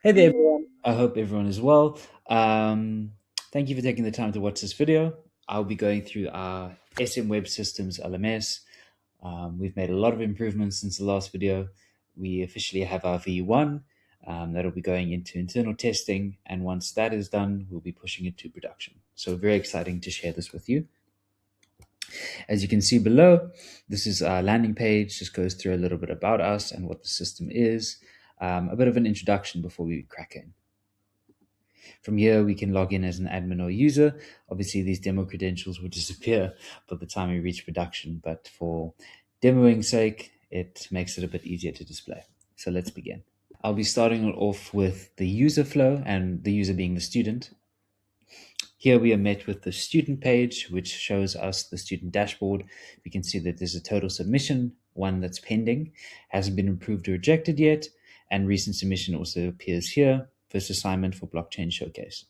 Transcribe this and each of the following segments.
Hey there, everyone. I hope everyone is well. Um, Thank you for taking the time to watch this video. I'll be going through our SM Web Systems LMS. We've made a lot of improvements since the last video. We officially have our V1 that'll be going into internal testing, and once that is done, we'll be pushing it to production. So very exciting to share this with you. As you can see below, this is our landing page. Just goes through a little bit about us and what the system is. A bit of an introduction before we crack in. From here, we can log in as an admin or user. Obviously, these demo credentials will disappear by the time we reach production, but for demoing sake, it makes it a bit easier to display. So let's begin. I'll be starting off with the user flow, and the user being the student. Here we are met with the student page, which shows us the student dashboard. We can see that there's a total submission, one that's pending, hasn't been approved or rejected yet, and recent submission also appears here. First assignment for blockchain showcase.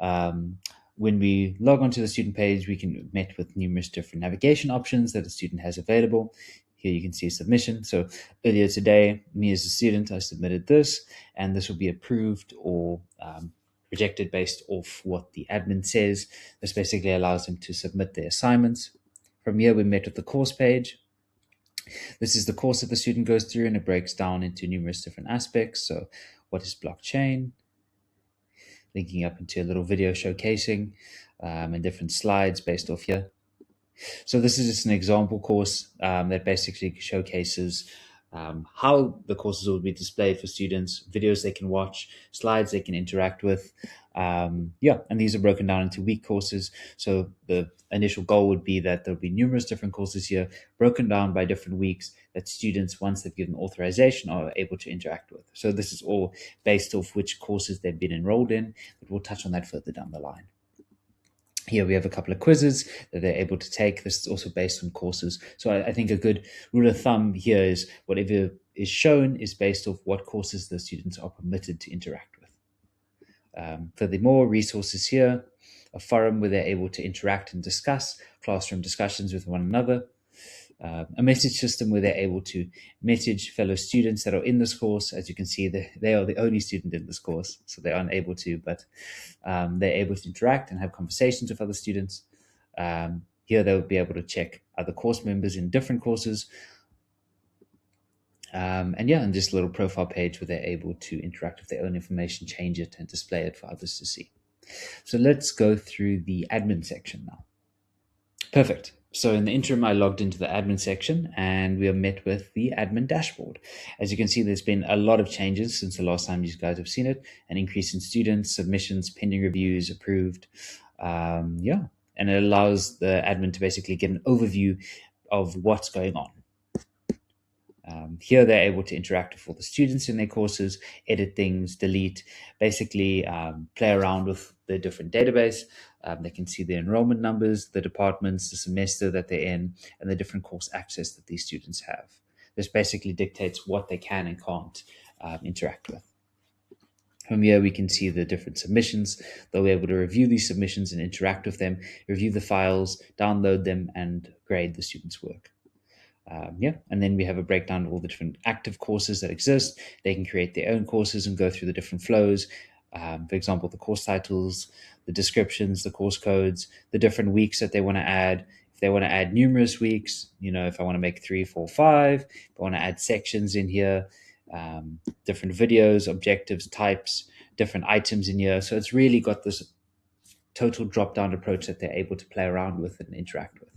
When we log onto the student page, we can met with numerous different navigation options that the student has available. Here you can see a submission. So earlier today, me as a student, I submitted this, and this will be approved or rejected based off what the admin says. This basically allows them to submit their assignments. From here, we met with the course page. This is the course that the student goes through, and it breaks down into numerous different aspects. So what is blockchain? Linking up into a little video showcasing and different slides based off here. So this is just an example course that basically showcases how the courses will be displayed for students, videos they can watch, slides they can interact with. And these are broken down into week courses. So the initial goal would be that there'll be numerous different courses here broken down by different weeks that students, once they've given authorization, are able to interact with. So this is all based off which courses they've been enrolled in, but we'll touch on that further down the line. Here we have a couple of quizzes that they're able to take. This is also based on courses. So I think a good rule of thumb here is whatever is shown is based off what courses the students are permitted to interact with. Furthermore, resources here, a forum where they're able to interact and discuss, classroom discussions with one another, a message system where they're able to message fellow students that are in this course. As you can see, they are the only student in this course, so they aren't able to, but they're able to interact and have conversations with other students. Here they'll be able to check other course members in different courses. And just a little profile page where they're able to interact with their own information, change it, and display it for others to see. So let's go through the admin section now. Perfect. So in the interim, I logged into the admin section and we are met with the admin dashboard. As you can see, there's been a lot of changes since the last time you guys have seen it. An increase in students, submissions, pending reviews, approved. And it allows the admin to basically get an overview of what's going on. Here they're able to interact with all the students in their courses, edit things, delete, basically play around with the different database. They can see the enrollment numbers, the departments, the semester that they're in, and the different course access that these students have. This basically dictates what they can and can't interact with. From here, we can see the different submissions. They'll be able to review these submissions and interact with them, review the files, download them, and grade the students' work. And then we have a breakdown of all the different active courses that exist. They can create their own courses and go through the different flows. For example, the course titles, the descriptions, the course codes, the different weeks that they want to add. If they want to add numerous weeks, if I want to make 3, 4, 5, if I want to add sections in here, different videos, objectives, types, different items in here. So it's really got this total drop-down approach that they're able to play around with and interact with.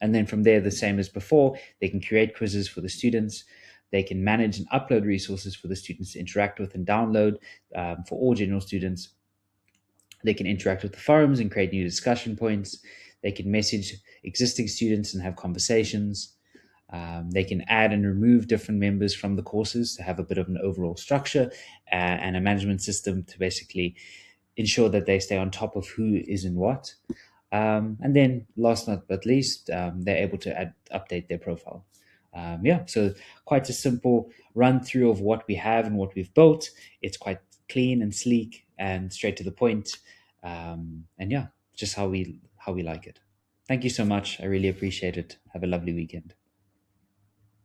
And then from there, the same as before, they can create quizzes for the students. They can manage and upload resources for the students to interact with and download for all general students. They can interact with the forums and create new discussion points. They can message existing students and have conversations. They can add and remove different members from the courses to have a bit of an overall structure and a management system to basically ensure that they stay on top of who is in what. And then last but least, they're able to update their profile. So quite a simple run through of what we have and what we've built. It's quite clean and sleek and straight to the point. Just how we like it. Thank you so much. I really appreciate it. Have a lovely weekend.